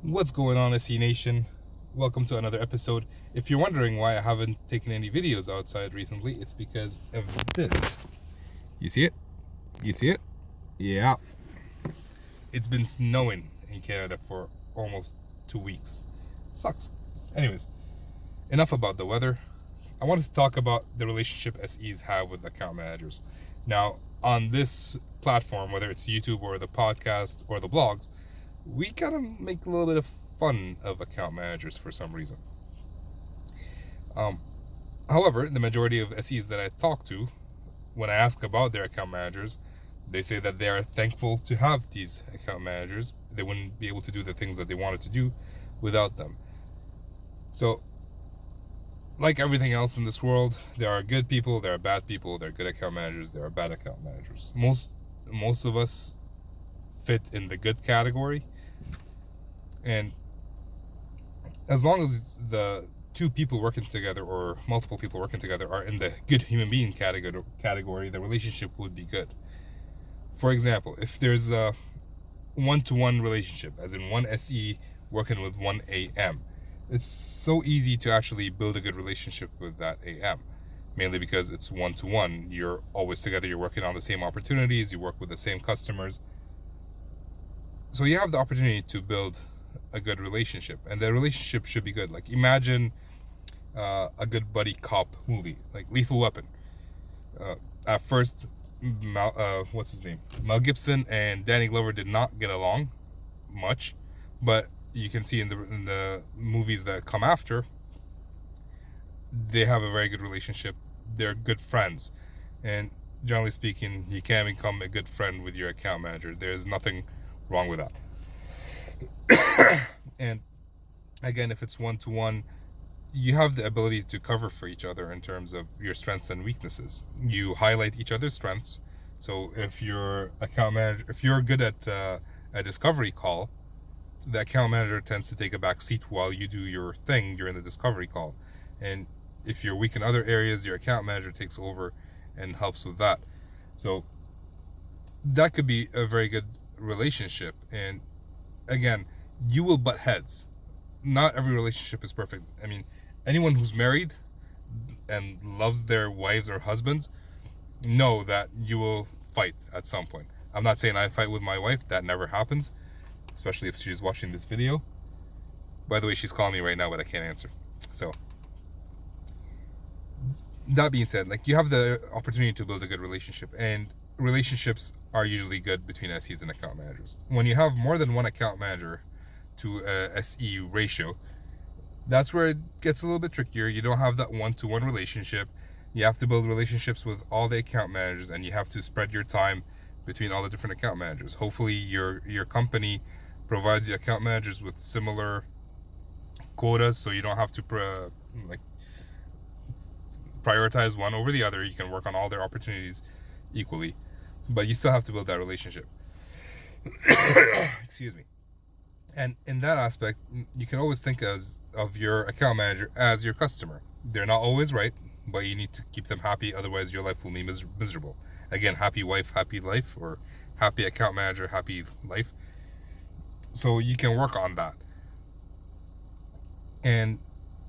What's going on, SE Nation? Welcome to another episode. If you're wondering why I haven't taken any videos outside recently, it's because of this. You see it? You see it? Yeah. It's been snowing in Canada for almost 2 weeks. Sucks. Anyways, enough about the weather. I wanted to talk about the relationship SEs have with account managers. Now, on this platform, whether it's YouTube or the podcast or the blogs, we kind of make a little bit of fun of account managers for some reason. However, the majority of SEs that I talk to, when I ask about their account managers, they say that they are thankful to have these account managers. They wouldn't be able to do the things that they wanted to do without them. So, like everything else in this world, there are good people, there are bad people, there are good account managers, there are bad account managers. Most of us fit in the good category. And as long as the two people working together or multiple people working together are in the good human being category, the relationship would be good. For example, if there's a one-to-one relationship, as in one SE working with one AM, it's so easy to actually build a good relationship with that AM, mainly because it's one-to-one. You're always together, you're working on the same opportunities, you work with the same customers. So you have the opportunity to build a good relationship, and the relationship should be good. Like, imagine a good buddy cop movie, like Lethal Weapon. At first, what's his name? Mel Gibson and Danny Glover did not get along much, but you can see in the movies that come after, they have a very good relationship. They're good friends, and generally speaking, you can become a good friend with your account manager. There's nothing wrong with that. And again, if it's one-to-one, you have the ability to cover for each other in terms of your strengths and weaknesses. You highlight each other's strengths. So if your account manager, if you're good at a discovery call, the account manager tends to take a back seat while you do your thing during the discovery call. And if you're weak in other areas, your account manager takes over and helps with that. So that could be a very good relationship. And again, you will butt heads. Not every relationship is perfect. I mean, anyone who's married and loves their wives or husbands know that you will fight at some point. I'm not saying I fight with my wife. That never happens, especially if she's watching this video. By the way, she's calling me right now, but I can't answer. So that being said, like, you have the opportunity to build a good relationship, and relationships are usually good between SEs and account managers. When you have more than one account manager to a SE ratio, that's where it gets a little bit trickier. You don't have that one-to-one relationship. You have to build relationships with all the account managers, and you have to spread your time between all the different account managers. Hopefully your company provides the account managers with similar quotas, so you don't have to prioritize one over the other. You can work on all their opportunities equally, but you still have to build that relationship. Excuse me. And in that aspect, you can always think of your account manager as your customer. They're not always right, but you need to keep them happy, otherwise your life will be miserable. Again, happy wife, happy life, or happy account manager, happy life. So you can work on that. And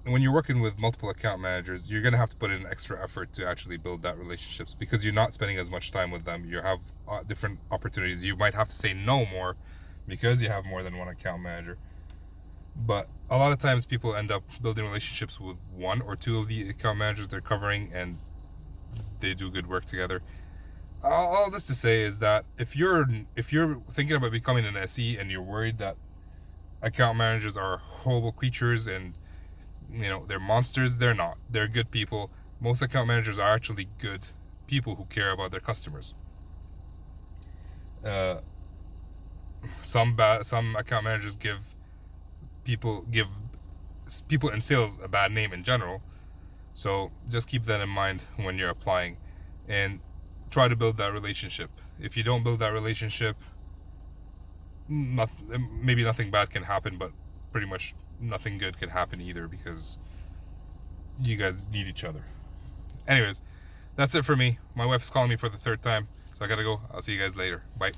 when you're working with multiple account managers, you're going to have to put in extra effort to actually build that relationships, because you're not spending as much time with them. You have different opportunities. You might have to say no more because you have more than one account manager. But a lot of times people end up building relationships with one or two of the account managers they're covering, and they do good work together. All this to say is that if you're thinking about becoming an SE and you're worried that account managers are horrible creatures and they're monsters, they're not. They're good people. Most account managers are actually good people who care about their customers. Some account managers give people in sales a bad name in general. So just keep that in mind when you're applying, and try to build that relationship. If you don't build that relationship, maybe nothing bad can happen, but pretty much nothing good can happen either, because you guys need each other. Anyways, that's it for me. My wife's calling me for the third time, so I gotta go. I'll see you guys later. Bye.